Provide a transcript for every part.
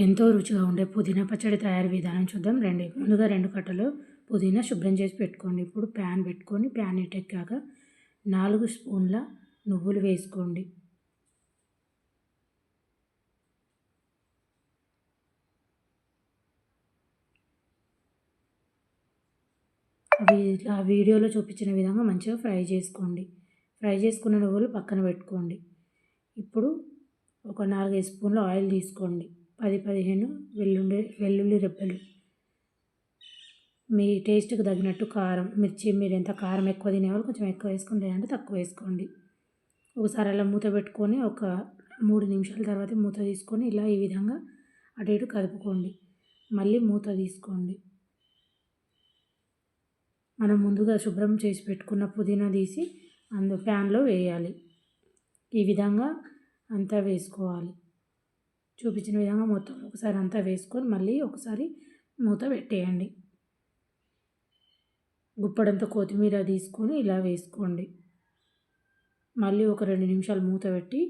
ఎంతో రుచిగా ఉండే పుదీనా పచ్చడి తయారీ విధానం చూద్దాం రండి. ముందుగా 2 కట్టలు పుదీనా శుభ్రం చేసి పెట్టుకోండి. ఇప్పుడు ప్యాన్ పెట్టుకొని ప్యాన్ హీటెక్కాక 4 స్పూన్ల నువ్వులు వేసుకోండి. అవి ఇట్లా వీడియోలో చూపించిన విధంగా మంచిగా ఫ్రై చేసుకోండి. ఫ్రై చేసుకున్న నువ్వులు పక్కన పెట్టుకోండి. ఇప్పుడు ఒక 4 స్పూన్ల ఆయిల్ తీసుకోండి. 10-15 వెల్లుల్లి రెబ్బలు, మీ టేస్ట్కి తగినట్టు కారం, మిర్చి మీరు ఎంత కారం ఎక్కువ తినేవాళ్ళు కొంచెం ఎక్కువ వేసుకోండి, లేదంటే తక్కువ వేసుకోండి. ఒకసారి అలా మూత పెట్టుకొని ఒక 3 నిమిషాల తర్వాత మూత తీసుకొని ఇలా ఈ విధంగా అటు ఇటు కలుపుకోండి. మళ్ళీ మూత తీసుకోండి. మనం ముందుగా శుభ్రం చేసి పెట్టుకున్న పుదీనా తీసి ప్యాన్లో వేయాలి. ఈ విధంగా అంతా వేసుకోవాలి. చూపించిన విధంగా మొత్తం ఒకసారి అంతా వేసుకొని మళ్ళీ ఒకసారి మూత పెట్టేయండి. గుప్పడంత కొత్తిమీర తీసుకొని ఇలా వేసుకోండి. మళ్ళీ ఒక 2 నిమిషాలు మూత పెట్టి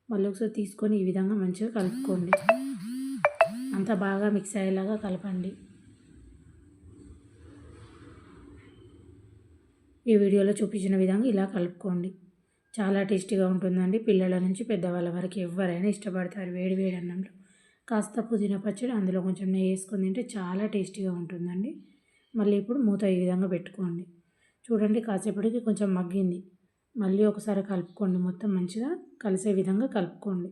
మళ్ళీ ఒకసారి తీసుకొని ఈ విధంగా మంచిగా కలుపుకోండి. అంతా బాగా మిక్స్ అయ్యేలాగా కలపండి. ఈ వీడియోలో చూపించిన విధంగా ఇలా కలుపుకోండి. చాలా టేస్టీగా ఉంటుందండి. పిల్లల నుంచి పెద్దవాళ్ళ వరకు ఎవరైనా ఇష్టపడతారు. వేడి వేడి అన్నంలో కాస్త పుదీనా పచ్చడి, అందులో కొంచెం నెయ్యి వేసుకొని తింటే చాలా టేస్టీగా ఉంటుందండి. మళ్ళీ ఇప్పుడు మూత ఈ విధంగా పెట్టుకోండి. చూడండి కాసేపటికి కొంచెం మగ్గింది. మళ్ళీ ఒకసారి కలుపుకోండి. మొత్తం మంచిగా కలిసే విధంగా కలుపుకోండి.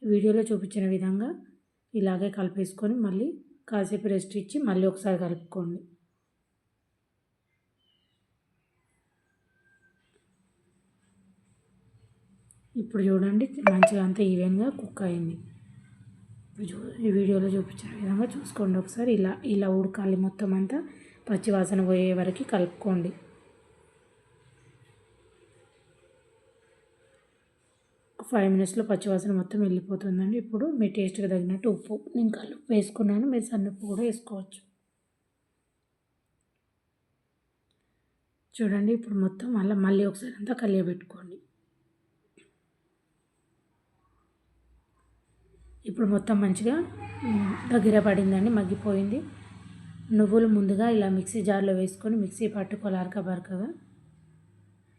వీడియోలో చూపించిన విధంగా ఇలాగే కలిపేసుకొని మళ్ళీ కాసేపు రెస్ట్ ఇచ్చి మళ్ళీ ఒకసారి కలుపుకోండి. ఇప్పుడు చూడండి మంచిగా అంతా ఈవెన్గా కుక్ అయింది. ఈ వీడియోలో చూపించిన విధంగా చూసుకోండి ఒకసారి. ఇలా ఉడకాలి. మొత్తం అంతా పచ్చివాసన పోయే వరకు కలుపుకోండి. ఒక 5 మినిట్స్లో పచ్చివాసన మొత్తం వెళ్ళిపోతుందండి. ఇప్పుడు మీ టేస్ట్కి తగినట్టు ఉప్పు, నేను కల్లుప్పు వేసుకున్నాను, మీరు సన్నుప్పు కూడా వేసుకోవచ్చు. చూడండి ఇప్పుడు మొత్తం మళ్ళీ ఒకసారి అంతా కలియబెట్టుకోండి. ఇప్పుడు మొత్తం మంచిగా దగ్గర పడిందండి, మగ్గిపోయింది. నువ్వులు ముందుగా ఇలా మిక్సీ జార్లో వేసుకొని మిక్సీ పట్టుకోవాలి అరకబరకగా.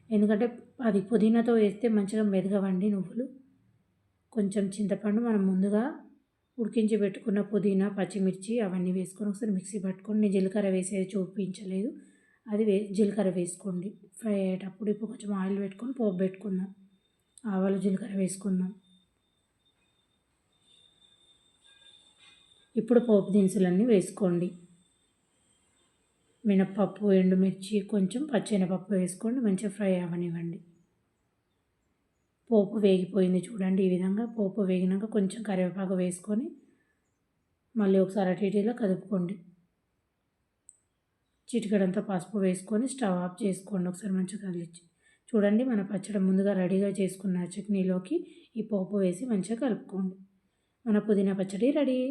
ఎందుకంటే అది పుదీనాతో వేస్తే మంచిగా మెదగవండి నువ్వులు. కొంచెం చింతపండు, మనం ముందుగా ఉడికించి పెట్టుకున్న పుదీనా, పచ్చిమిర్చి అవన్నీ వేసుకొని ఒకసారి మిక్సీ పట్టుకొని, నేను జీలకర్ర వేసేది చూపించలేదు, అది జీలకర్ర వేసుకోండి ఫ్రై అయ్యేటప్పుడు. ఇప్పుడు కొంచెం ఆయిల్ పెట్టుకొని పోపు పెట్టుకుందాం. ఆవాలు జీలకర్ర వేసుకుందాం. ఇప్పుడు పోపు దినుసులన్నీ వేసుకోండి. మినప్పప్పు, ఎండుమిర్చి, కొంచెం పచ్చెనపప్పు వేసుకోండి. మంచిగా ఫ్రై అవ్వనివ్వండి. పోపు వేగిపోయింది చూడండి. ఈ విధంగా పోపు వేగినాక కొంచెం కరివేపాకు వేసుకొని మళ్ళీ ఒకసారి అటు ఇటుగా కదుపుకోండి. చిటికెడంతా పసుపు వేసుకొని స్టవ్ ఆఫ్ చేసుకోండి. ఒకసారి మంచిగా కదిలించి చూడండి. మన పచ్చడి ముందుగా రెడీగా చేసుకున్న చట్నీలోకి ఈ పోపు వేసి మంచిగా కలుపుకోండి. మన పుదీనా పచ్చడి రెడీ.